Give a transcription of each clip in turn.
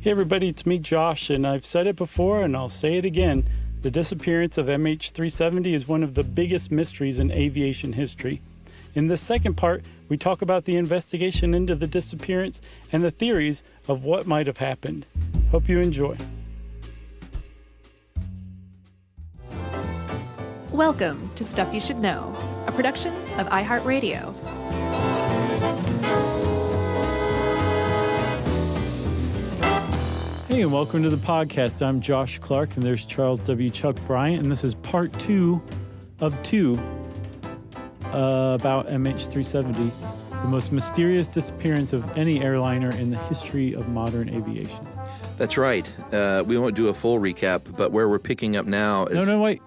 Hey everybody, it's me Josh, and I've said it before and I'll say it again. The disappearance of MH370 is one of the biggest mysteries in aviation history. In this second part, we talk about the investigation into the disappearance and the theories of what might have happened. Hope you enjoy. Welcome to Stuff You Should Know, a production of iHeartRadio. Hey, and welcome to the podcast. I'm Josh Clark, and there's Charles W. Chuck Bryant, and this is part two of two about MH370, the most mysterious disappearance of any airliner in the history of modern aviation. That's right. We won't do a full recap, but where we're picking up now is... No, wait.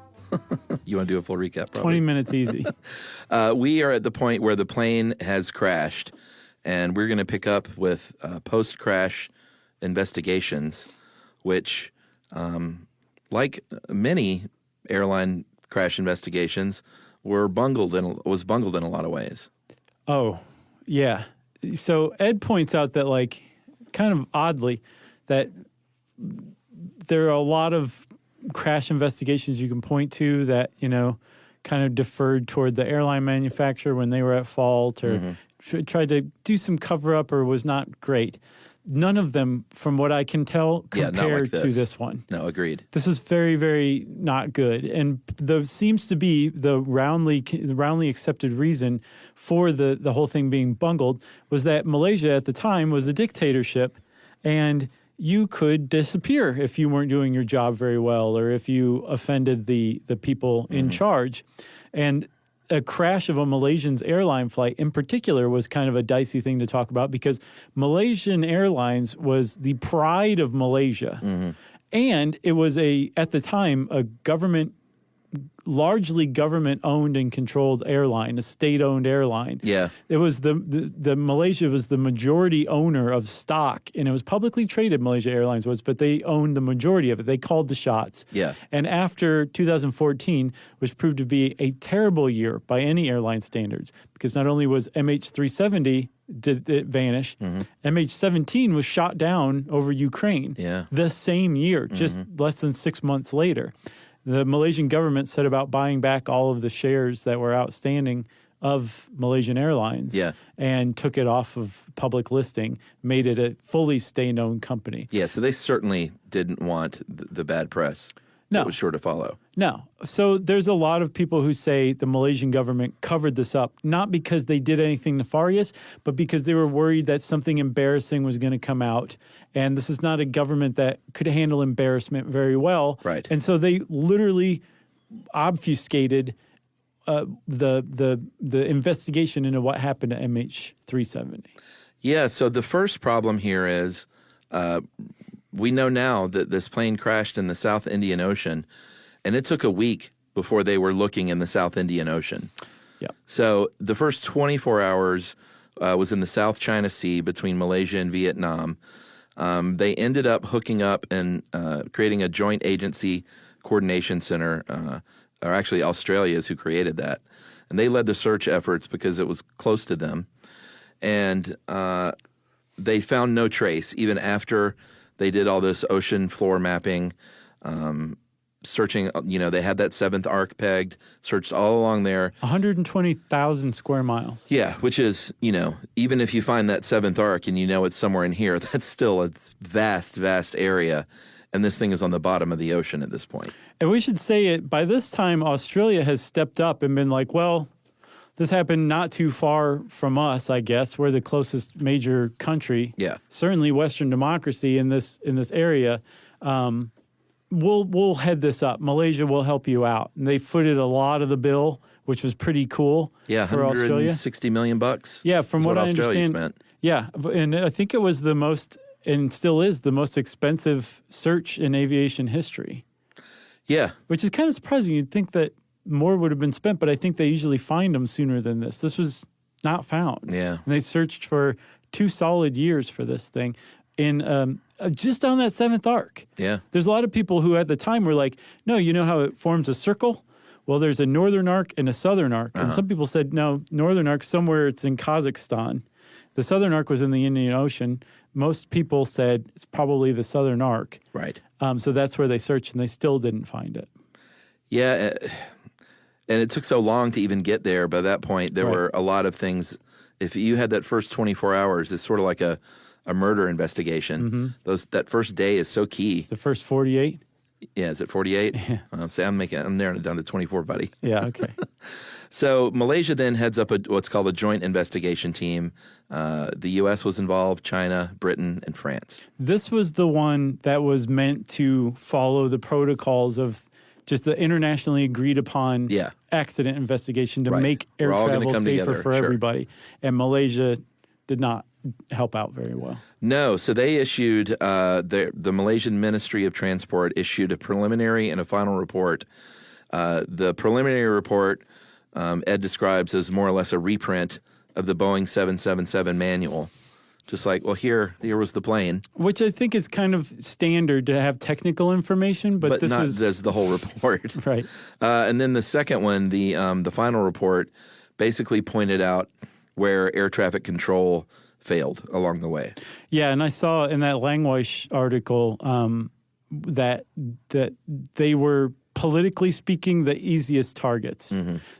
You want to do a full recap? Probably. 20 minutes easy. We are at the point where the plane has crashed, and we're going to pick up with post-crash investigations, which, like many airline crash investigations, was bungled in a lot of ways. Oh, yeah. So Ed points out that, like, kind of oddly, that there are a lot of crash investigations you can point to that, you know, kind of deferred toward the airline manufacturer when they were at fault or tried to do some cover-up or was not great. None of them, from what I can tell, compared to this one. No, agreed. This was very, very not good. And there seems to be the roundly accepted reason for the whole thing being bungled was that Malaysia at the time was a dictatorship, and you could disappear if you weren't doing your job very well or if you offended the people in charge. And a crash of a Malaysian airline flight in particular was kind of a dicey thing to talk about because Malaysian Airlines was the pride of Malaysia. And it was at the time, a largely government-owned and controlled airline, a state-owned airline. Yeah. It was the Malaysia was the majority owner of stock, and it was publicly traded, Malaysia Airlines was, but they owned the majority of it. They called the shots. Yeah. And after 2014, which proved to be a terrible year by any airline standards, because not only was MH370 did it vanish, MH17 was shot down over Ukraine the same year, just less than 6 months later. The Malaysian government set about buying back all of the shares that were outstanding of Malaysian Airlines and took it off of public listing, made it a fully state-owned company. Yeah, so they certainly didn't want the bad press that was sure to follow. No. So there's a lot of people who say the Malaysian government covered this up, not because they did anything nefarious, but because they were worried that something embarrassing was going to come out. And this is not a government that could handle embarrassment very well. Right. And so they literally obfuscated the investigation into what happened to MH370. Yeah, so the first problem here is we know now that this plane crashed in the South Indian Ocean, and it took a week before they were looking in the South Indian Ocean. Yeah. So the first 24 hours was in the South China Sea between Malaysia and Vietnam. They ended up hooking up and creating a joint agency coordination center, or actually Australia is who created that. And they led the search efforts because it was close to them. And they found no trace, even after they did all this ocean floor mapping, searching, they had that seventh arc pegged, searched all along there. 120,000 square miles. Yeah, which is, even if you find that seventh arc and you know it's somewhere in here, that's still a vast, vast area. And this thing is on the bottom of the ocean at this point. And we should say it, by this time, Australia has stepped up and been like, well, this happened not too far from us, I guess. We're the closest major country. Yeah. Certainly Western democracy in this area. We'll head this up. Malaysia will help you out. And they footed a lot of the bill, which was pretty cool for Australia. $160 million. Yeah, from what I Australia understand. Spent. Yeah, and I think it was the most, and still is, the most expensive search in aviation history. Yeah. Which is kind of surprising. You'd think that more would have been spent, but I think they usually find them sooner than this. This was not found. Yeah. And they searched for 2 solid years for this thing in just on that seventh arc. Yeah. There's a lot of people who at the time were like, no, you know how it forms a circle? Well, there's a northern arc and a southern arc. And some people said, no, northern arc, somewhere it's in Kazakhstan. The southern arc was in the Indian Ocean. Most people said it's probably the southern arc. Right. So that's where they searched, and they still didn't find it. Yeah, and it took so long to even get there. By that point, there were a lot of things. If you had that first 24 hours, it's sort of like a murder investigation. That first day is so key. The first 48? Yeah, is it 48? Yeah. I'm narrowing it down to 24, buddy. Yeah, okay. So Malaysia then heads up what's called a joint investigation team. The U.S. was involved, China, Britain, and France. This was the one that was meant to follow the protocols of just the internationally agreed upon accident investigation to make air travel safer for everybody. And Malaysia did not help out very well. No, so they issued, the Malaysian Ministry of Transport issued a preliminary and a final report. The preliminary report, Ed describes as more or less a reprint of the Boeing 777 manual. Just like, well, here was the plane. Which I think is kind of standard to have technical information, but this not as the whole report. Right. And then the second one, the final report, basically pointed out where air traffic control failed along the way. Yeah, and I saw in that Langweiss article that they were, politically speaking, the easiest targets.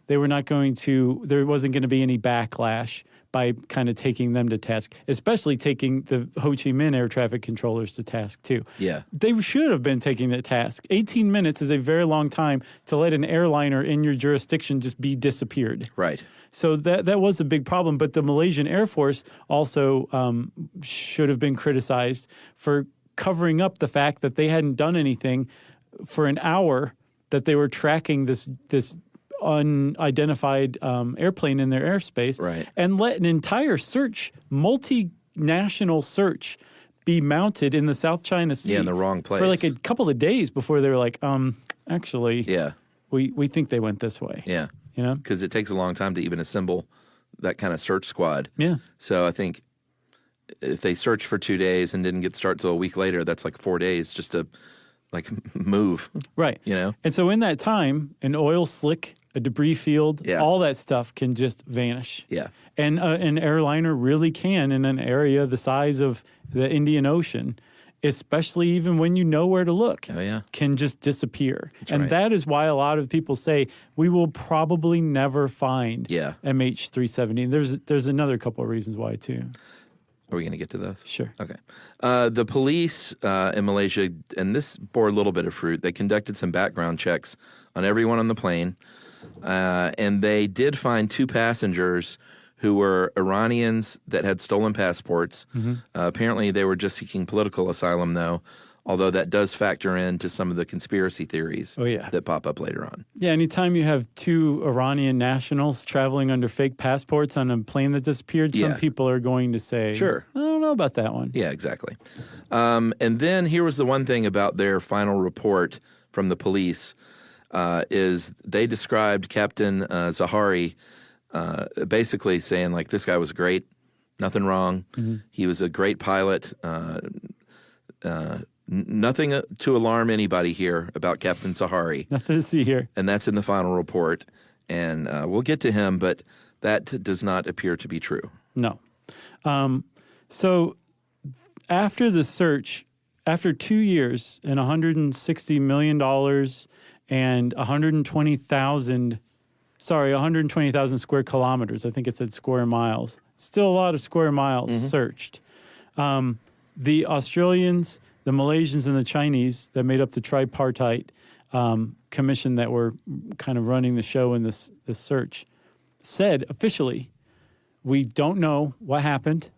They were not going to, there wasn't going to be any backlash by kind of taking them to task, especially taking the Ho Chi Minh air traffic controllers to task too. Yeah. They should have been taking to task. 18 minutes is a very long time to let an airliner in your jurisdiction just be disappeared. Right. So that was a big problem. But the Malaysian Air Force also should have been criticized for covering up the fact that they hadn't done anything for an hour, that they were tracking this unidentified airplane in their airspace, and let an entire search, multinational search, be mounted in the South China Sea. Yeah, in the wrong place. For like a couple of days before they were like, actually, yeah, we think they went this way. Yeah. You know? Because it takes a long time to even assemble that kind of search squad. Yeah. So I think if they searched for 2 days and didn't get started till a week later, that's like 4 days just to like move. Right. You know? And so in that time, an oil slick, a debris field, all that stuff can just vanish. Yeah. And an airliner really can, in an area the size of the Indian Ocean, especially even when you know where to look, can just disappear. That is why a lot of people say we will probably never find MH370. There's another couple of reasons why too. Are we going to get to those? Sure. Okay. The police in Malaysia, and this bore a little bit of fruit, they conducted some background checks on everyone on the plane, and they did find 2 passengers who were Iranians that had stolen passports. Apparently they were just seeking political asylum, though, although that does factor into some of the conspiracy theories that pop up later on. Yeah, anytime you have 2 Iranian nationals traveling under fake passports on a plane that disappeared, some people are going to say, sure, I don't know about that one. Yeah, exactly. And then here was the one thing about their final report from the police, is they described Captain Zahari basically saying, like, this guy was great, nothing wrong. He was a great pilot. Nothing to alarm anybody here about Captain Zahari. Nothing to see here. And that's in the final report. And we'll get to him, but that does not appear to be true. No. So after the search, after 2 years and $160 million and 120,000 square kilometers. I think it said square miles. Still a lot of square miles searched. The Australians, the Malaysians, and the Chinese that made up the tripartite commission that were kind of running the show in this search said officially, we don't know what happened.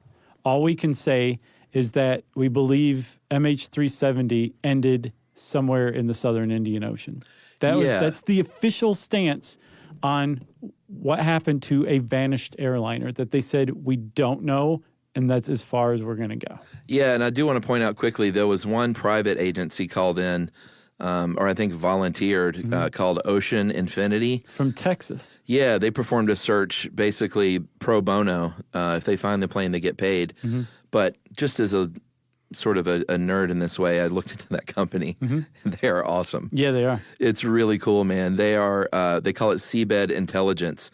All we can say is that we believe MH370 ended somewhere in the southern Indian Ocean. That's the official stance on what happened to a vanished airliner, that they said we don't know, and that's as far as we're going to go. Yeah, and I do want to point out quickly, there was one private agency called in, or I think volunteered, called Ocean Infinity. From Texas. Yeah, they performed a search basically pro bono. If they find the plane, they get paid. But just as a sort of a nerd in this way, I looked into that company. They are awesome. Yeah, they are. It's really cool, man. They are. They call it seabed intelligence,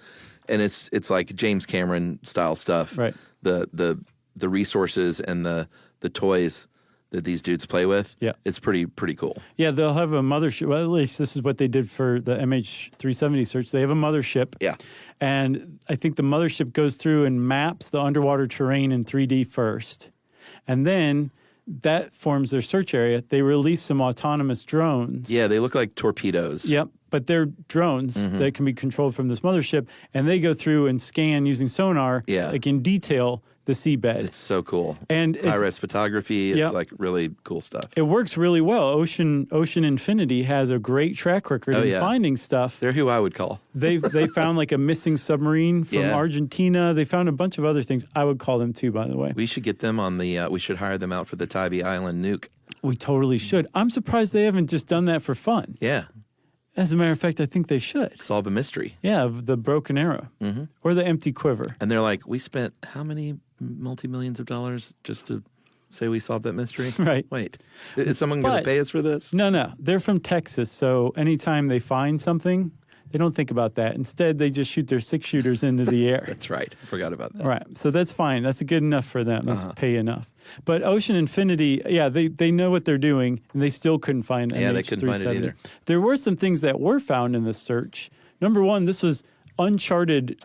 and it's like James Cameron style stuff. Right. the resources and the toys that these dudes play with. Yeah. It's pretty cool. Yeah, they'll have a mothership. Well, at least this is what they did for the MH370 search. They have a mothership. Yeah. And I think the mothership goes through and maps the underwater terrain in 3D first. And then that forms their search area. They release some autonomous drones. Yeah, they look like torpedoes. Yep. But they're drones that can be controlled from this mothership. And they go through and scan using sonar, like in detail, the seabed. It's so cool. And high-res photography. It's like really cool stuff. It works really well. Ocean Infinity has a great track record in finding stuff. They're who I would call. They found like a missing submarine from Argentina. They found a bunch of other things. I would call them too, by the way. We should get them on the. We should hire them out for the Tybee Island nuke. We totally should. I'm surprised they haven't just done that for fun. Yeah. As a matter of fact, I think they should. Solve a mystery. Yeah, of the broken arrow or the empty quiver. And they're like, we spent how many multi-millions of dollars just to say we solved that mystery? Right. Wait, is someone going to pay us for this? No. They're from Texas, so anytime they find something, they don't think about that. Instead, they just shoot their 6-shooters into the air. That's right. I forgot about that. Right. So that's fine. That's good enough for them. That's pay enough. But Ocean Infinity, they know what they're doing, and they still couldn't find MH370. Yeah, they couldn't find it either. There were some things that were found in this search. Number one, this was uncharted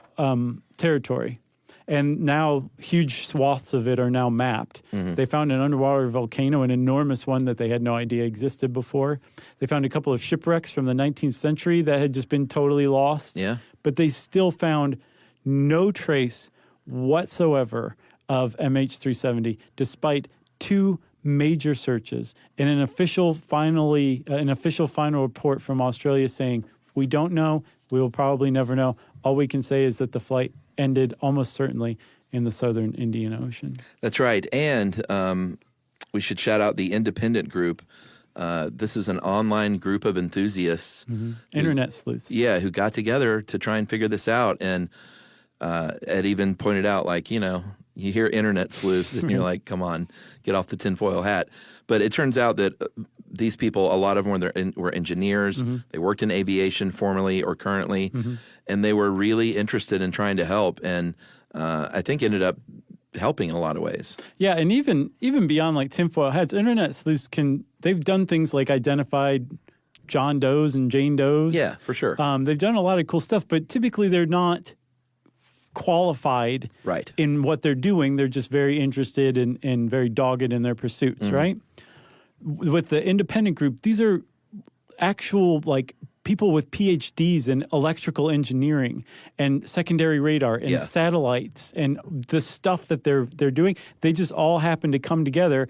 territory. And now huge swaths of it are now mapped. They found an underwater volcano, an enormous one that they had no idea existed before. They found a couple of shipwrecks from the 19th century that had just been totally lost. Yeah. But they still found no trace whatsoever of MH370, despite 2 major searches and an official final report from Australia saying, we don't know, we will probably never know. All we can say is that the flight ended almost certainly in the southern Indian Ocean. That's right. And we should shout out the independent group. This is an online group of enthusiasts. Internet sleuths. Yeah, who got together to try and figure this out. And Ed even pointed out, like, you hear internet sleuths and you're like, come on, get off the tinfoil hat. But it turns out that these people, a lot of them were engineers. They worked in aviation formerly or currently, and they were really interested in trying to help. And I think ended up helping in a lot of ways. Yeah, and even beyond like tinfoil hats, internet sleuths they've done things like identified John Does and Jane Does. Yeah, for sure. They've done a lot of cool stuff, but typically they're not qualified in what they're doing. They're just very interested and very dogged in their pursuits, right? With the independent group, these are actual like people with PhDs in electrical engineering and secondary radar and satellites and the stuff that they're doing. They just all happen to come together,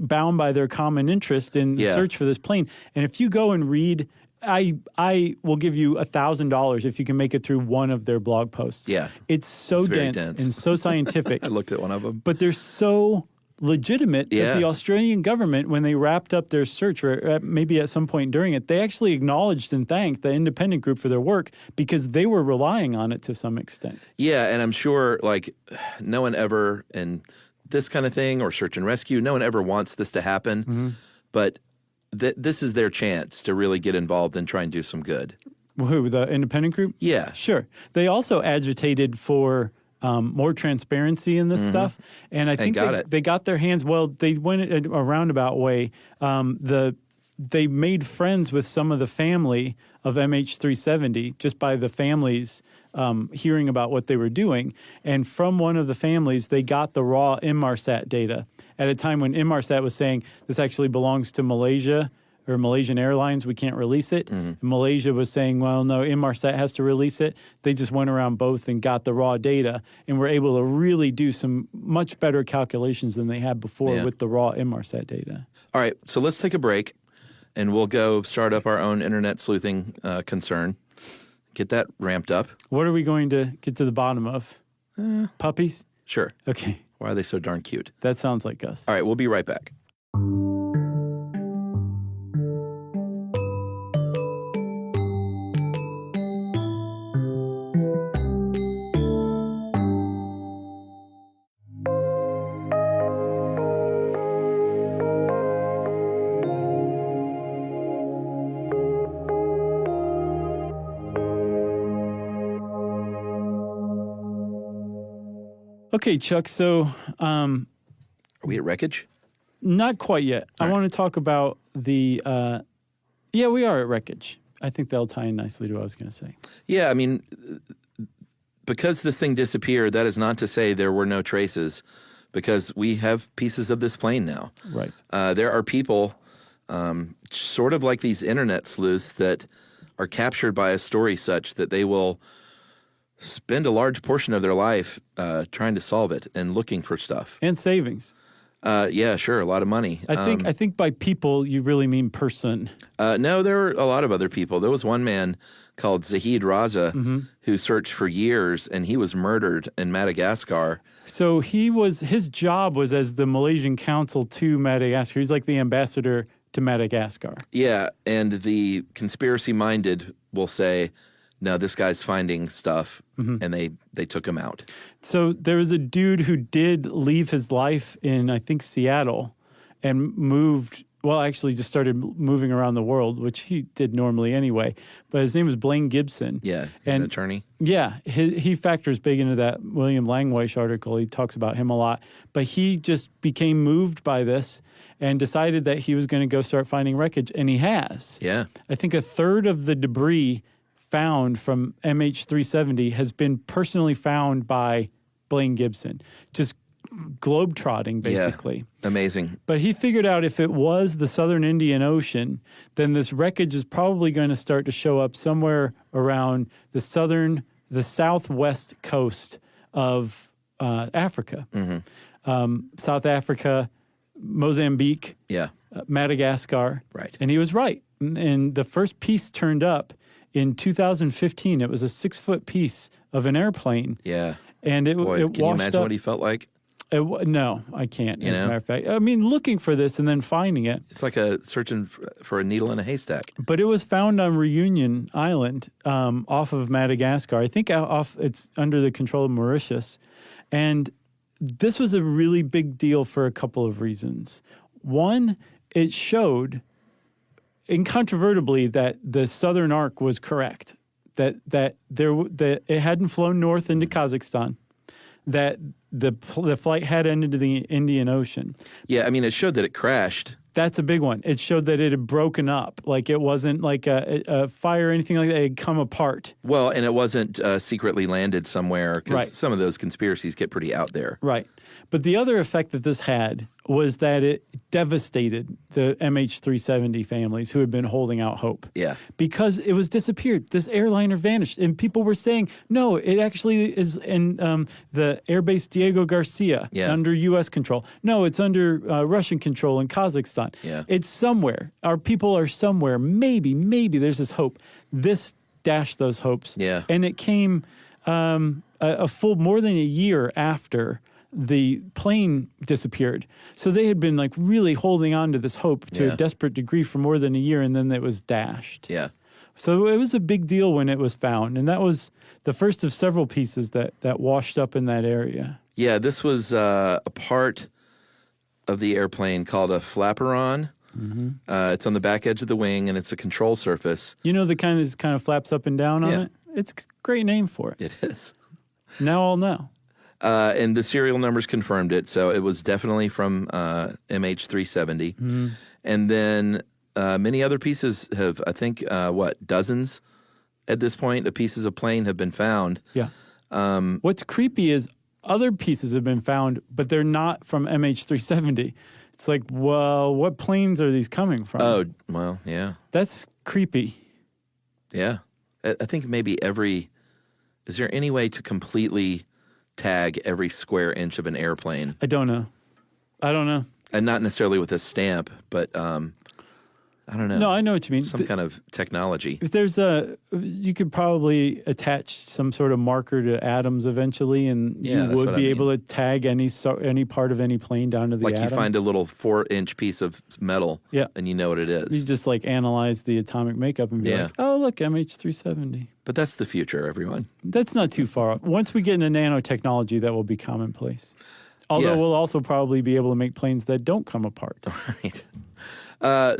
bound by their common interest in the search for this plane. And if you go and read, I will give you $1,000 if you can make it through one of their blog posts. Yeah, it's so dense and so scientific. I looked at one of them, but they're so legitimate that the Australian government, when they wrapped up their search, or maybe at some point during it, they actually acknowledged and thanked the independent group for their work because they were relying on it to some extent. Yeah, and I'm sure like no one ever, in this kind of thing or search and rescue, no one ever wants this to happen, but this is their chance to really get involved and try and do some good. Who, the independent group? Yeah. Sure. They also agitated for more transparency in this stuff. And I think they got their hands, they went a roundabout way. They made friends with some of the family of MH370 just by the families hearing about what they were doing. And from one of the families, they got the raw Inmarsat data at a time when Inmarsat was saying this actually belongs to Malaysia or Malaysian Airlines, we can't release it. Malaysia was saying, well, no, Inmarsat has to release it. They just went around both and got the raw data and were able to really do some much better calculations than they had before with the raw Inmarsat data. All right, so let's take a break and we'll go start up our own internet sleuthing concern. Get that ramped up. What are we going to get to the bottom of? Puppies? Sure. Okay. Why are they so darn cute? That sounds like us. All right, we'll be right back. Okay, Chuck. So, Are we at wreckage? not quite yet. All I right. want to talk about the. Yeah, we are at wreckage. I think that'll tie in nicely to what I was going to say. Yeah, I mean, because this thing disappeared, that is not to say there were no traces, because we have pieces of this plane now. Right. There are people, sort of like these internet sleuths, that are captured by a story such that they will spend a large portion of their life trying to solve it and looking for stuff. And savings. Yeah, sure, a lot of money. I think by people you really mean person. No, there were a lot of other people. There was one man called Zahid Raza who searched for years, and he was murdered in Madagascar. So his job was as the Malaysian consul to Madagascar. He's like the ambassador to Madagascar. Yeah, and the conspiracy-minded will say, no, this guy's finding stuff, and they took him out. So there was a dude who did leave his life in, I think, Seattle and moved, well, actually just started moving around the world, which he did normally anyway. But his name was Blaine Gibson. Yeah, he's an attorney. Yeah, he factors big into that William Langweish article. He talks about him a lot. But he just became moved by this and decided that he was going to go start finding wreckage, and he has. Yeah. I think a third of the debris found from MH370 has been personally found by Blaine Gibson, just globetrotting, basically. Yeah. Amazing. But he figured out if it was the southern Indian Ocean, then this wreckage is probably going to start to show up somewhere around the southwest coast of Africa. South Africa, Mozambique, Madagascar. Right. And he was right. And the first piece turned up in 2015. It was a 6-foot piece of an airplane. Yeah. And it Boy, washed can you imagine up. what he felt like? No, I can't, as a know? matter of fact. I mean, looking for this and then finding it. It's like searching for a needle in a haystack. But it was found on Reunion Island off of Madagascar. I think it's under the control of Mauritius. And this was a really big deal for a couple of reasons. One, it showed incontrovertibly that the southern arc was correct, that it hadn't flown north into Kazakhstan, that the flight had ended in the Indian Ocean. Yeah, I mean, it showed that it crashed. That's a big one. It showed that it had broken up, like it wasn't like a fire or anything like that. It had come apart. Well, and it wasn't secretly landed somewhere, because Right. some of those conspiracies get pretty out there. Right. But the other effect that this had was that it devastated the MH370 families who had been holding out hope. Yeah. Because it was disappeared. This airliner vanished. And people were saying, no, it actually is in the airbase Diego Garcia under U.S. control. No, it's under Russian control in Kazakhstan. Yeah. It's somewhere. Our people are somewhere. Maybe there's this hope. This dashed those hopes. Yeah. And it came a full more than a year after the plane disappeared. So they had been like really holding on to this hope to a desperate degree for more than a year, and then it was dashed. Yeah. So it was a big deal when it was found, and that was the first of several pieces that washed up in that area. Yeah, this was a part of the airplane called a flaperon. It's on the back edge of the wing, and it's a control surface. You know the kind of flaps up and down on it? It's a great name for it. It is. Now I'll know. And the serial numbers confirmed it, so it was definitely from MH370. And then many other pieces have, I think, dozens at this point of pieces of plane have been found. Yeah. What's creepy is other pieces have been found, but they're not from MH370. It's like, well, what planes are these coming from? Oh, well, yeah. That's creepy. Yeah. I think maybe is there any way to completely tag every square inch of an airplane? I don't know. And not necessarily with a stamp, but I don't know. No, I know what you mean. Some kind of technology. If there's you could probably attach some sort of marker to atoms eventually, and Yeah, you that's would what be I able to tag any part of any plane down to the Like atom. you find a little 4-inch piece of metal, and you know what it is. You just like analyze the atomic makeup and be like, oh, look, MH370. But that's the future, everyone. That's not too far off. Once we get into nanotechnology, that will be commonplace. Although we'll also probably be able to make planes that don't come apart. Right.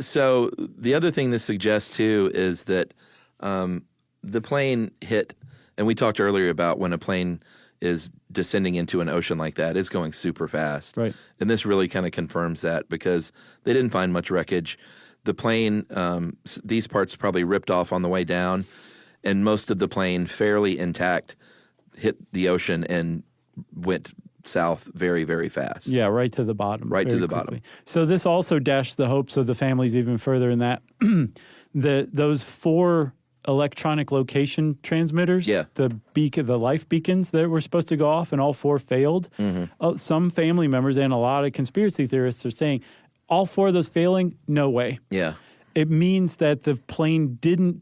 So the other thing this suggests, too, is that the plane hit, and we talked earlier about when a plane is descending into an ocean like that is going super fast. Right. And this really kind of confirms that because they didn't find much wreckage. The plane, these parts probably ripped off on the way down, and most of the plane, fairly intact, hit the ocean and went south very, very fast. Yeah, right to the bottom. Right to very the quickly. bottom. So this also dashed the hopes of the families even further in that those 4 electronic location transmitters, the life beacons that were supposed to go off, and all 4 failed. Some family members and a lot of conspiracy theorists are saying all 4 of those failing, no way. Yeah. It means that the plane didn't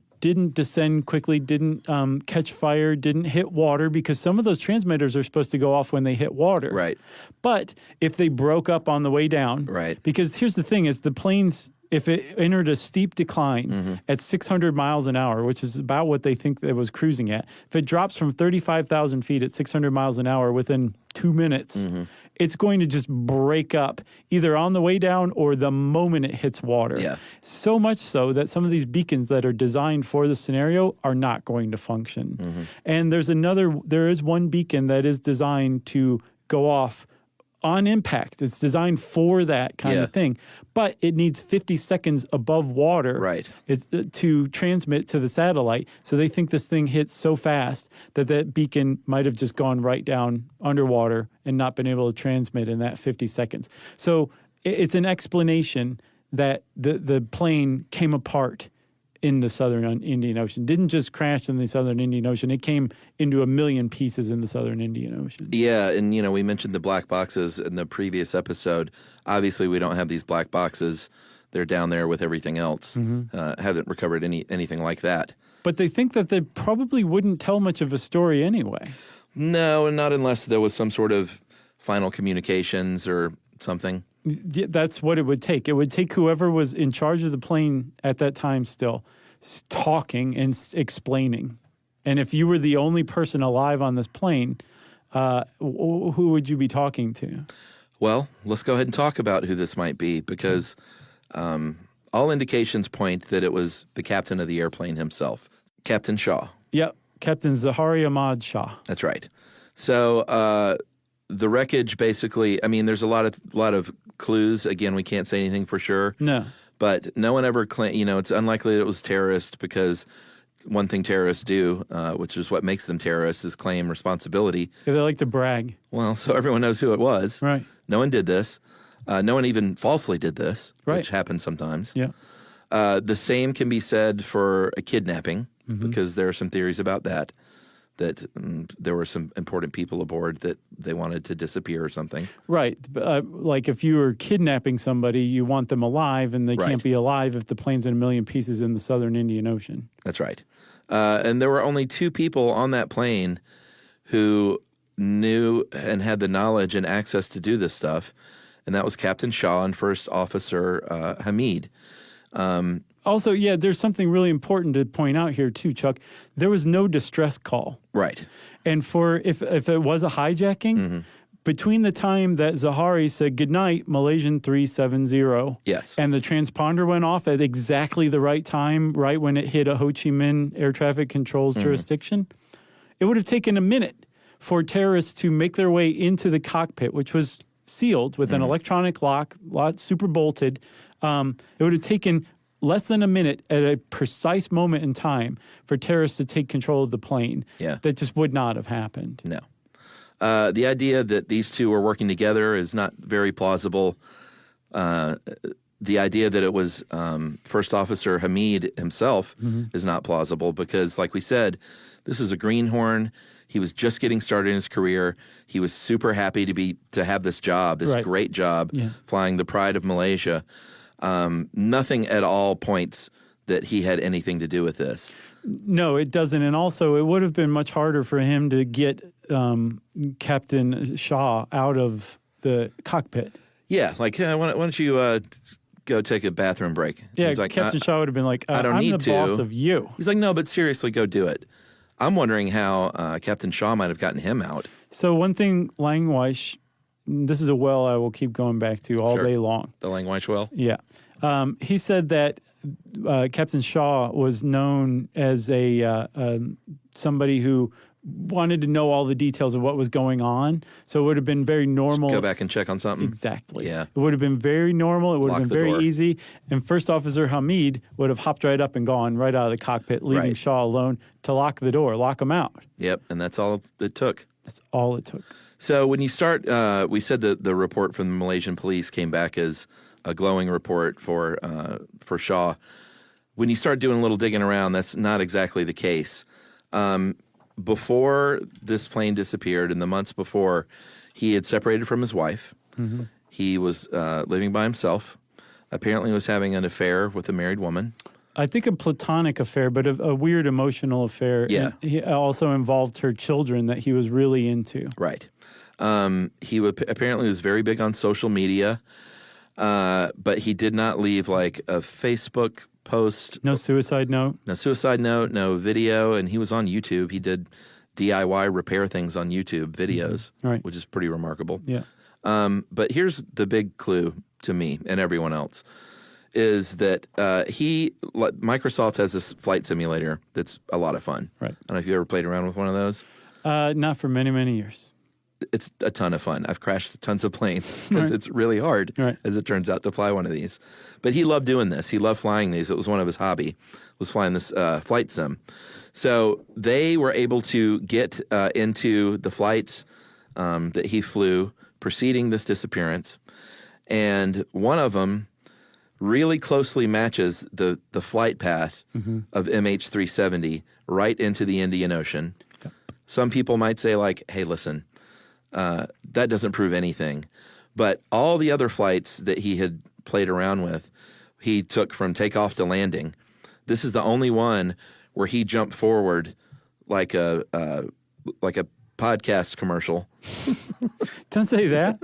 descend quickly, didn't catch fire, didn't hit water, because some of those transmitters are supposed to go off when they hit water. Right. But if they broke up on the way down, right. Because here's the thing is the planes, if it entered a steep decline at 600 miles an hour, which is about what they think it was cruising at, if it drops from 35,000 feet at 600 miles an hour within 2 minutes, it's going to just break up either on the way down or the moment it hits water. Yeah. So much so that some of these beacons that are designed for the scenario are not going to function. And there is one beacon that is designed to go off on impact. It's designed for that kind of thing, but it needs 50 seconds above water to transmit to the satellite. So they think this thing hits so fast that beacon might have just gone right down underwater and not been able to transmit in that 50 seconds. So it's an explanation that the plane came apart in the southern Indian Ocean. Didn't just crash in the southern Indian Ocean. It came into a million pieces in the southern Indian Ocean. Yeah, and we mentioned the black boxes in the previous episode. Obviously, we don't have these black boxes. They're down there with everything else. Haven't recovered anything like that. But they think that they probably wouldn't tell much of a story anyway. No, not unless there was some sort of final communications or something. That's what it would take. It would take whoever was in charge of the plane at that time still talking and explaining. And if you were the only person alive on this plane, who would you be talking to? Well, let's go ahead and talk about who this might be, because all indications point that it was the captain of the airplane himself, Captain Shaw. Yep, Captain Zahari Ahmad Shah. That's right. So the wreckage, basically, I mean, there's a lot of clues. Again, we can't say anything for sure. No. But no one ever claimed, it's unlikely that it was terrorists, because one thing terrorists do, which is what makes them terrorists, is claim responsibility. Yeah, they like to brag. Well, so everyone knows who it was. Right. No one did this. No one even falsely did this, right. Which happens sometimes. Yeah. The same can be said for a kidnapping, because there are some theories about that there were some important people aboard that they wanted to disappear or something. Right. Like if you were kidnapping somebody, you want them alive, and they can't be alive if the plane's in a million pieces in the southern Indian Ocean. That's right. And there were only 2 people on that plane who knew and had the knowledge and access to do this stuff, and that was Captain Shaw and First Officer Hamid. Also, there's something really important to point out here too, Chuck. There was no distress call. Right. And if it was a hijacking, between the time that Zahari said goodnight, Malaysian 370, yes, and the transponder went off at exactly the right time, right when it hit a Ho Chi Minh air traffic controls jurisdiction, it would have taken a minute for terrorists to make their way into the cockpit, which was sealed with an electronic lock, super bolted. It would have taken less than a minute at a precise moment in time for terrorists to take control of the plane. Yeah. That just would not have happened. No. The idea that these two were working together is not very plausible. The idea that it was First Officer Hamid himself is not plausible, because, like we said, this is a greenhorn. He was just getting started in his career. He was super happy to have this job, this great job, flying the pride of Malaysia. Nothing at all points that he had anything to do with this. No, it doesn't. And also, it would have been much harder for him to get Captain Shaw out of the cockpit. Yeah, like, why don't you go take a bathroom break? Yeah, He's like, Captain Shaw would have been like, I don't need to. I'm the boss of you. He's like, no, but seriously, go do it. I'm wondering how Captain Shaw might have gotten him out. So one thing, Langweiss, this is a well I will keep going back to all day long. The Langweiss well? Yeah. He said that Captain Shaw was known as somebody who wanted to know all the details of what was going on. So it would have been very normal. Go back and check on something. Exactly. Yeah. It would have been very normal. It would have Lock been the very door. easy. And First Officer Hamid would have hopped right up and gone right out of the cockpit, leaving Right. Shaw alone to lock the door, lock him out. Yep, and that's all it took. That's all it took. So when you start, we said that the report from the Malaysian police came back as a glowing report for Shaw. When you start doing a little digging around, that's not exactly the case. Before this plane disappeared, in the months before, he had separated from his wife. Mm-hmm. He was living by himself. Apparently was having an affair with a married woman. I think a platonic affair, but a weird emotional affair. Yeah. And he also involved her children that he was really into. Right. He apparently was very big on social media, but he did not leave like a Facebook post. No suicide note. No suicide note, no video, and he was on YouTube. He did DIY repair things on YouTube videos, Right. which is pretty remarkable. Yeah. But here's the big clue to me and everyone else is that Microsoft has this flight simulator that's a lot of fun. Right. I don't know if you ever played around with one of those. Not for many, many years. It's a ton of fun. I've crashed tons of planes because Right. it's really hard, Right. as it turns out, to fly one of these. But he loved doing this. He loved flying these. It was one of his hobby, was flying this flight sim. So they were able to get into the flights that he flew preceding this disappearance. And one of them really closely matches the flight path of MH370 right into the Indian Ocean. Yep. Some people might say, like, hey, listen, that doesn't prove anything. But all the other flights that he had played around with, he took from takeoff to landing. This is the only one where he jumped forward like a podcast commercial. Don't say that.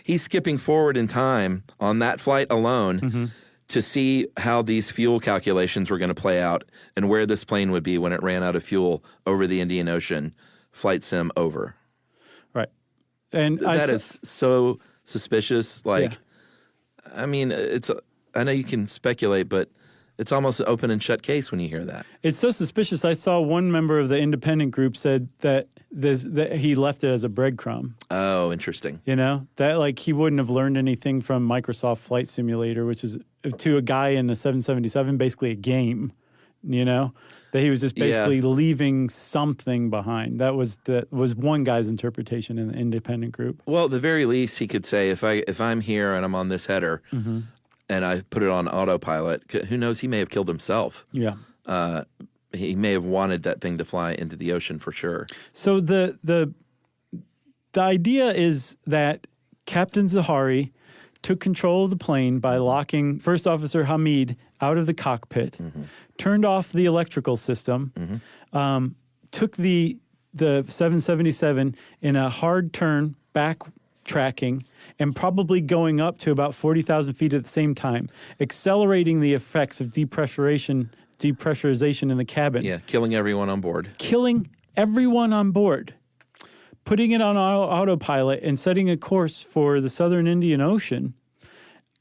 He's skipping forward in time on that flight alone to see how these fuel calculations were going to play out and where this plane would be when it ran out of fuel over the Indian Ocean. Flight sim over. Right. And That is so suspicious. Like, I mean, I know you can speculate, but it's almost an open and shut case when you hear that. It's so suspicious. I saw one member of the independent group said that that he left it as a breadcrumb. Oh, interesting. You know, that like he wouldn't have learned anything from Microsoft Flight Simulator, which is to a guy in a 777, basically a game, you know, that he was just basically leaving something behind. That was one guy's interpretation in the independent group. Well, at the very least, he could say, if I'm here and I'm on this header and I put it on autopilot, who knows, he may have killed himself. Yeah. He may have wanted that thing to fly into the ocean for sure. So the idea is that Captain Zahari took control of the plane by locking First Officer Hamid out of the cockpit, turned off the electrical system, took the 777 in a hard turn, backtracking, and probably going up to about 40,000 feet at the same time, accelerating the effects of depressurization in the cabin. Yeah, killing everyone on board. Killing everyone on board, putting it on autopilot and setting a course for the southern Indian Ocean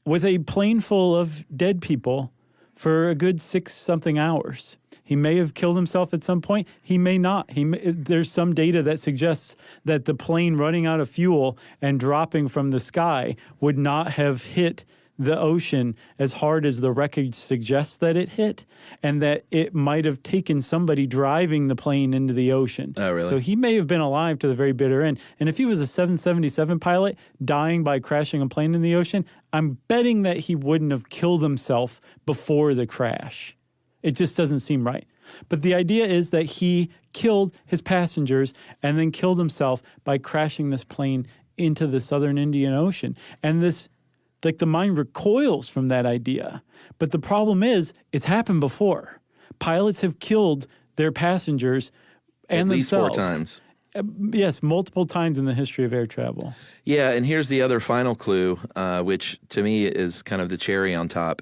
with a plane full of dead people for a good 6-something hours. He may have killed himself at some point. He may not. There's some data that suggests that the plane running out of fuel and dropping from the sky would not have hit the ocean as hard as the wreckage suggests that it hit, and that it might have taken somebody driving the plane into the ocean. Oh, really? So he may have been alive to the very bitter end. And if he was a 777 pilot dying by crashing a plane in the ocean, I'm betting that he wouldn't have killed himself before the crash. It just doesn't seem right. But the idea is that he killed his passengers and then killed himself by crashing this plane into the southern Indian Ocean. And this, like, the mind recoils from that idea. But the problem is, it's happened before. Pilots have killed their passengers and At least themselves. 4 times. Yes, multiple times in the history of air travel. Yeah, and here's the other final clue, which to me is kind of the cherry on top,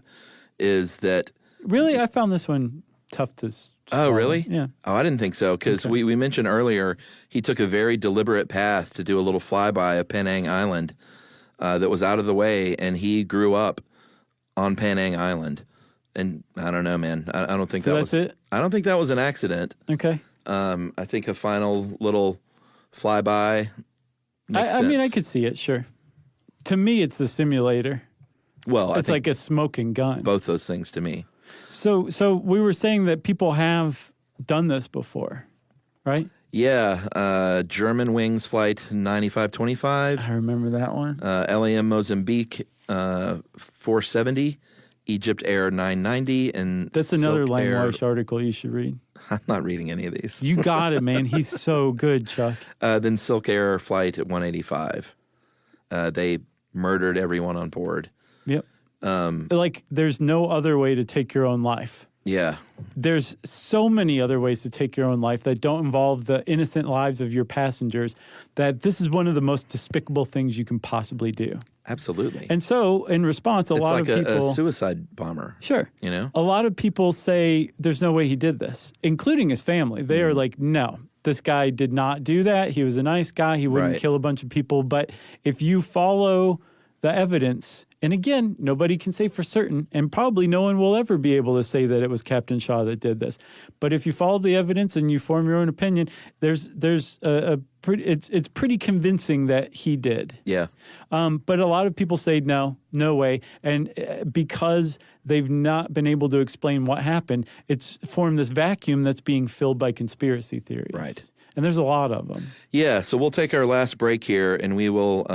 is that... Really, I found this one tough to swallow. Oh, really? Yeah. Oh, I didn't think so, because we mentioned earlier he took a very deliberate path to do a little flyby of Penang Island that was out of the way, and he grew up on Penang Island. And I don't know, man. I don't think So that that's was it? I don't think that was an accident. Okay. I think a final little flyby makes I mean, I sense. could see it, sure. To me, it's the simulator. Well, I It's think like a smoking gun. both those things to me. So we were saying that people have done this before, right? Yeah, German Wings Flight 9525, I remember that one. LAM Mozambique 470, Egypt Air 990, and That's another Silk Air. Langweiss article you should read. I'm not reading any of these. You got it, man. He's so good, Chuck. Then Silk Air Flight 185. They murdered everyone on board. Yep. Like, there's no other way to take your own life. Yeah, There's so many other ways to take your own life that don't involve the innocent lives of your passengers that this is one of the most despicable things you can possibly do. absolutely. And so, in response, a it's lot like of people... a suicide bomber. Sure. You know? A lot of people say there's no way he did this, including his family. They are like, no, this guy did not do that. He was a nice guy. He wouldn't Right. kill a bunch of people. But if you follow the evidence, and again, nobody can say for certain, and probably no one will ever be able to say that it was Captain Shaw that did this. But if you follow the evidence and you form your own opinion, there's it's pretty convincing that he did. Yeah. But a lot of people say no way, and because they've not been able to explain what happened, it's formed this vacuum that's being filled by conspiracy theories. Right. And there's a lot of them. Yeah, so we'll take our last break here, and we will.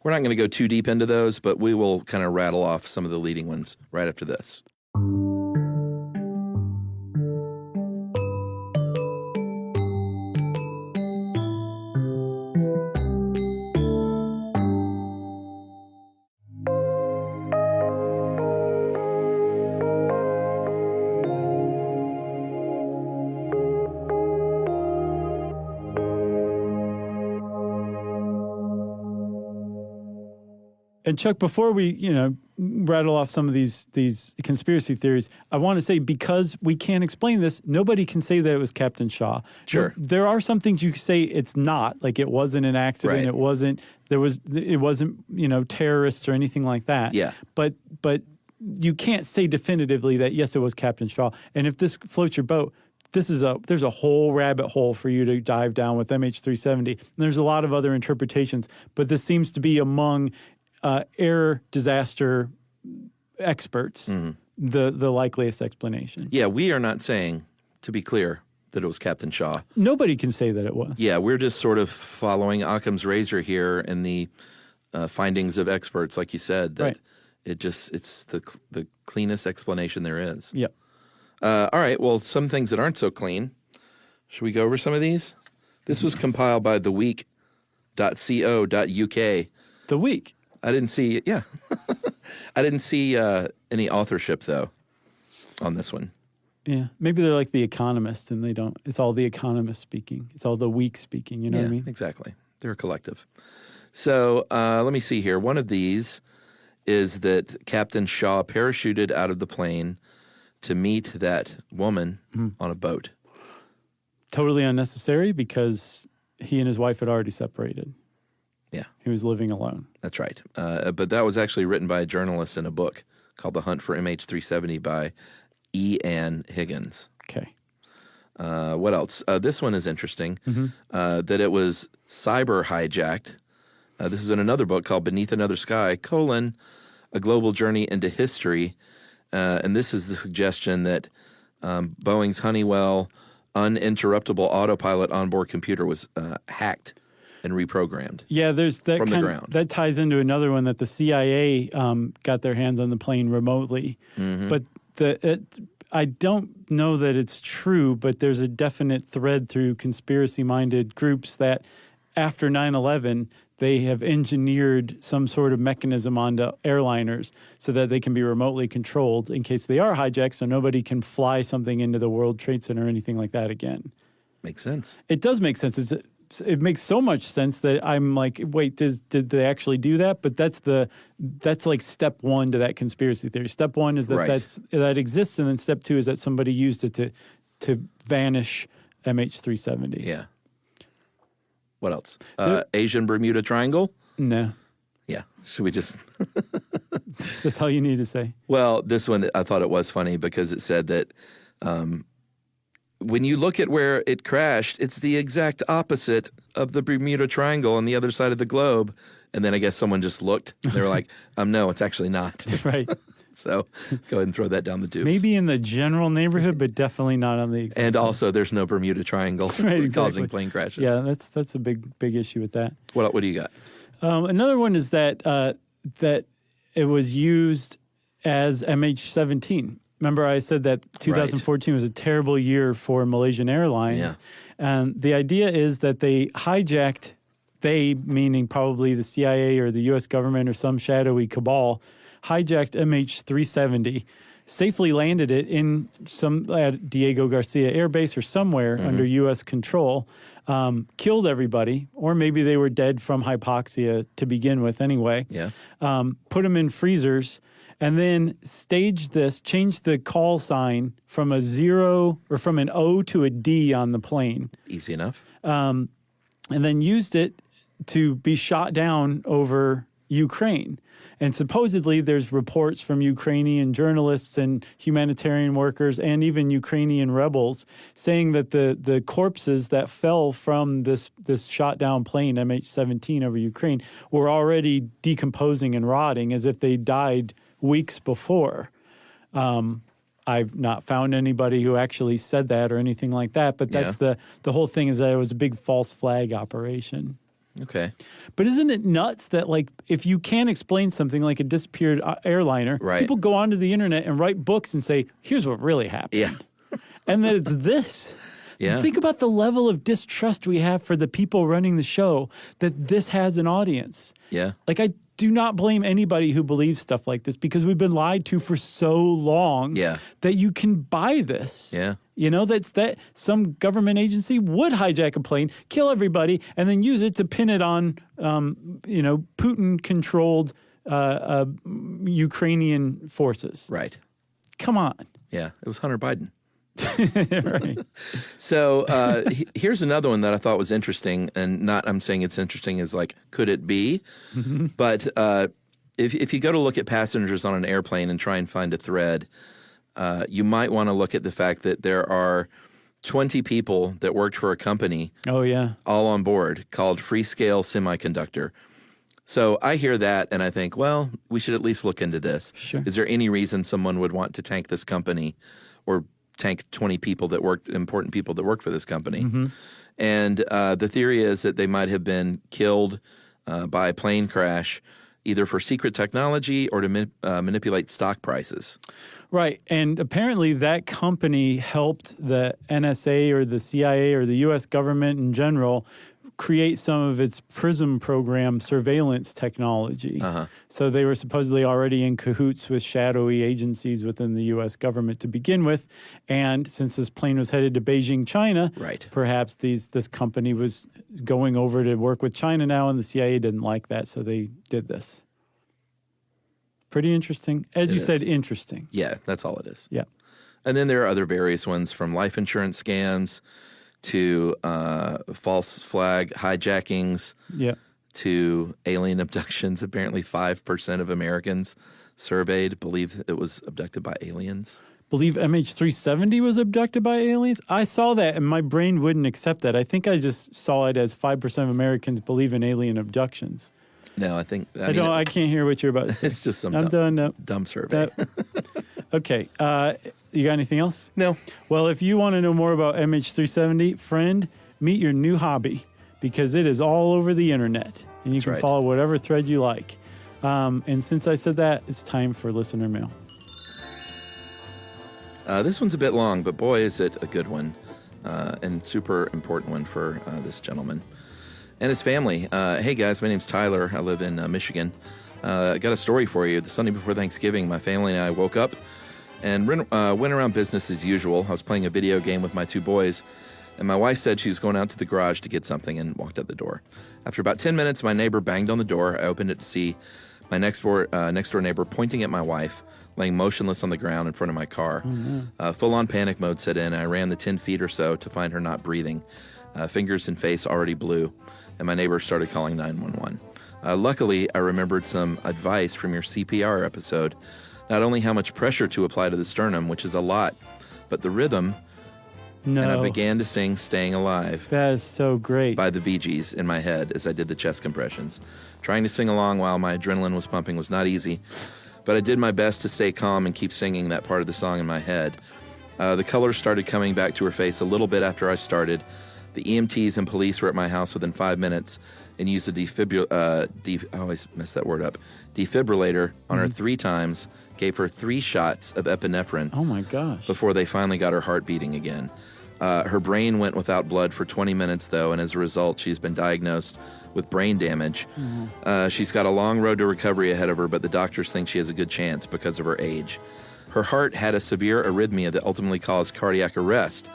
We're not going to go too deep into those, but we will kind of rattle off some of the leading ones right after this. And Chuck, before we, rattle off some of these conspiracy theories, I want to say, because we can't explain this, nobody can say that it was Captain Shaw. Sure. There are some things you can say it's not, like it wasn't an accident, Right. it wasn't terrorists or anything like that. Yeah. But you can't say definitively that yes, it was Captain Shaw. And if this floats your boat, there's a whole rabbit hole for you to dive down with MH370. And there's a lot of other interpretations, but this seems to be among air disaster experts the likeliest explanation. Yeah, we are not saying, to be clear, that it was Captain Shaw. Nobody can say that it was. Yeah, we're just sort of following Occam's razor here and the findings of experts, like you said, that Right. it's the cleanest explanation there is. Yep. All right, well, some things that aren't so clean. Should we go over some of these? This was compiled by theweek.co.uk. The Week. I didn't see, I didn't see any authorship, though, on this one. Yeah. Maybe they're like The Economist and it's all The Economist speaking. It's all The Week speaking, you know what I mean? Exactly. They're a collective. So let me see here. One of these is that Captain Shaw parachuted out of the plane to meet that woman on a boat. Totally unnecessary because he and his wife had already separated. Yeah. He was living alone. That's right. But that was actually written by a journalist in a book called The Hunt for MH370 by E. Ann Higgins. Okay. What else? This one is interesting, that it was cyber hijacked. This is in another book called Beneath Another Sky, A Global Journey into History. And this is the suggestion that Boeing's Honeywell uninterruptible autopilot onboard computer was hacked and reprogrammed. Yeah, there's that From the ground. That ties into another one that the CIA got their hands on the plane remotely. But I don't know that it's true, but there's a definite thread through conspiracy-minded groups that after 9/11, they have engineered some sort of mechanism onto airliners so that they can be remotely controlled in case they are hijacked, so nobody can fly something into the World Trade Center or anything like that again. Makes sense. It does make sense. It makes so much sense that I'm like, wait, did they actually do that? But that's like step one to that conspiracy theory. Step one is that Right. that exists, and then step two is that somebody used it to vanish MH370. Yeah. What else? Asian Bermuda Triangle? No, Yeah. Should we just... that's all you need to say. Well, this one, I thought it was funny because it said that when you look at where it crashed, it's the exact opposite of the Bermuda Triangle on the other side of the globe. And then I guess someone just looked and they were like, no, it's actually not. Right. So go ahead and throw that down the tubes. Maybe in the general neighborhood, but definitely not on the exact. And also, there's no Bermuda Triangle Right, exactly. causing plane crashes. Yeah, that's a big issue with that. What do you got? Another one is that that it was used as MH17. Remember, I said that 2014 was a terrible year for Malaysian Airlines. Yeah. And the idea is that they hijacked, meaning probably the CIA or the U.S. government or some shadowy cabal, hijacked MH370, safely landed it in some at Diego Garcia Air Base or somewhere under U.S. control, killed everybody, or maybe they were dead from hypoxia to begin with anyway. Yeah. Put them in freezers, and then changed the call sign from a 0 or from an O to a D on the plane. Easy enough. And then used it to be shot down over Ukraine. And supposedly there's reports from Ukrainian journalists and humanitarian workers and even Ukrainian rebels saying that the corpses that fell from this shot down plane, MH17 over Ukraine, were already decomposing and rotting as if they died weeks before. I've not found anybody who actually said that or anything like that, but that's the whole thing, is that it was a big false flag operation. Okay. But isn't it nuts that, like, if you can't explain something like a disappeared airliner, Right. people go onto the internet and write books and say, here's what really happened. Yeah. And that it's this. Yeah. Think about the level of distrust we have for the people running the show, that this has an audience. Yeah. Like, I do not blame anybody who believes stuff like this, because we've been lied to for so long that you can buy this. Yeah. You know, that some government agency would hijack a plane, kill everybody, and then use it to pin it on, Putin-controlled Ukrainian forces. Right. Come on. Yeah. It was Hunter Biden. Right. So here's another one that I thought was interesting, and I'm saying it's interesting as like, could it be? But if you go to look at passengers on an airplane and try and find a thread, you might want to look at the fact that there are 20 people that worked for a company all on board called Freescale Semiconductor. So I hear that and I think, well, we should at least look into this. Sure. Is there any reason someone would want to tank this company or tank 20 people important people that worked for this company? And the theory is that they might have been killed by a plane crash, either for secret technology or to manipulate stock prices. Right. And apparently that company helped the NSA or the CIA or the U.S. government in general create some of its PRISM program surveillance technology. So they were supposedly already in cahoots with shadowy agencies within the U.S. government to begin with. And since this plane was headed to Beijing, China, perhaps this company was going over to work with China now, and the CIA didn't like that, so they did this. Pretty interesting. As you said, interesting. Yeah, that's all it is. Yeah. And then there are other various ones, from life insurance scams to false flag hijackings to alien abductions. Apparently 5% of Americans surveyed believe it was abducted by aliens. Believe MH370 was abducted by aliens? I saw that and my brain wouldn't accept that. I think I just saw it as 5% of Americans believe in alien abductions. No, I can't hear what you're about to say. It's just some dumb survey. Okay. You got anything else? No. Well, if you want to know more about MH370, friend, meet your new hobby, because it is all over the internet, and you can follow whatever thread you like. And since I said that, it's time for listener mail. This one's a bit long, but boy, is it a good one, and super important one for this gentleman and his family. Hey guys, my name's Tyler. I live in Michigan. I got a story for you. The Sunday before Thanksgiving, my family and I woke up and went around business as usual. I was playing a video game with my two boys, and my wife said she was going out to the garage to get something and walked out the door. After about 10 minutes, my neighbor banged on the door. I opened it to see my next door neighbor pointing at my wife, laying motionless on the ground in front of my car. Full-on panic mode set in. I ran the 10 feet or so to find her not breathing, fingers and face already blue, and my neighbor started calling 911. Luckily, I remembered some advice from your CPR episode. Not only how much pressure to apply to the sternum, which is a lot, but the rhythm No. And I began to sing Staying Alive That is so great. by the Bee Gees in my head as I did the chest compressions. Trying to sing along while my adrenaline was pumping was not easy, but I did my best to stay calm and keep singing that part of the song in my head. The colors started coming back to her face a little bit after I started. The EMTs and police were at my house within 5 minutes and used a I always mess that word up, defibrillator on her 3 times, gave her 3 shots of epinephrine. Oh my gosh. Before they finally got her heart beating again. Her brain went without blood for 20 minutes, though, and as a result, she's been diagnosed with brain damage. She's got a long road to recovery ahead of her, but the doctors think she has a good chance because of her age. Her heart had a severe arrhythmia that ultimately caused cardiac arrest.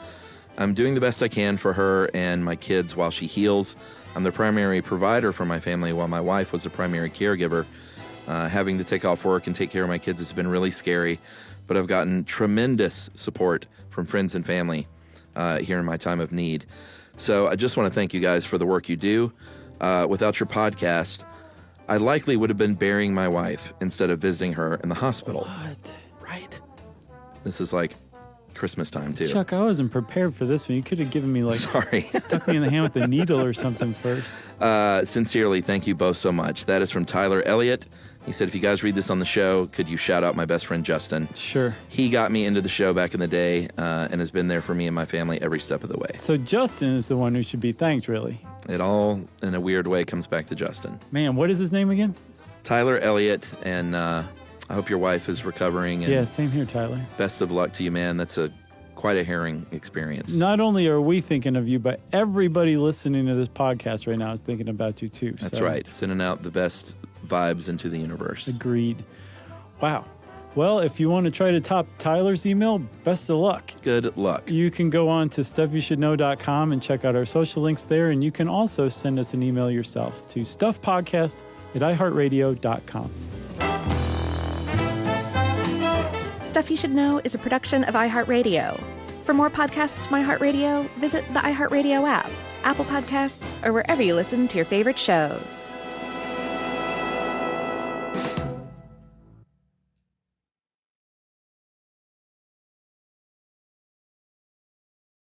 I'm doing the best I can for her and my kids while she heals. I'm the primary provider for my family while my wife was the primary caregiver. Having to take off work and take care of my kids has been really scary, but I've gotten tremendous support from friends and family here in my time of need. So I just want to thank you guys for the work you do. Without your podcast, I likely would have been burying my wife instead of visiting her in the hospital. What? Right. This is like Christmas time, too. Chuck, I wasn't prepared for this one. You could have given me Sorry. stuck me in the hand with a needle or something first. Sincerely, thank you both so much. That is from Tyler Elliott. He said, if you guys read this on the show, could you shout out my best friend, Justin? Sure. He got me into the show back in the day and has been there for me and my family every step of the way. So Justin is the one who should be thanked, really. It all, in a weird way, comes back to Justin. Man, what is his name again? Tyler Elliott, and I hope your wife is recovering. And Yeah, same here, Tyler. best of luck to you, man. That's quite a harrowing experience. Not only are we thinking of you, but everybody listening to this podcast right now is thinking about you, too. That's So, right. Sending out the best vibes into the universe. Agreed. Wow. Well, if you want to try to top Tyler's email, best of luck. Good luck. You can go on to stuffyoushouldknow.com and check out our social links there. And you can also send us an email yourself to stuffpodcast@iheartradio.com. Stuff You Should Know is a production of iHeartRadio. For more podcasts from iHeartRadio, visit the iHeartRadio app, Apple Podcasts, or wherever you listen to your favorite shows.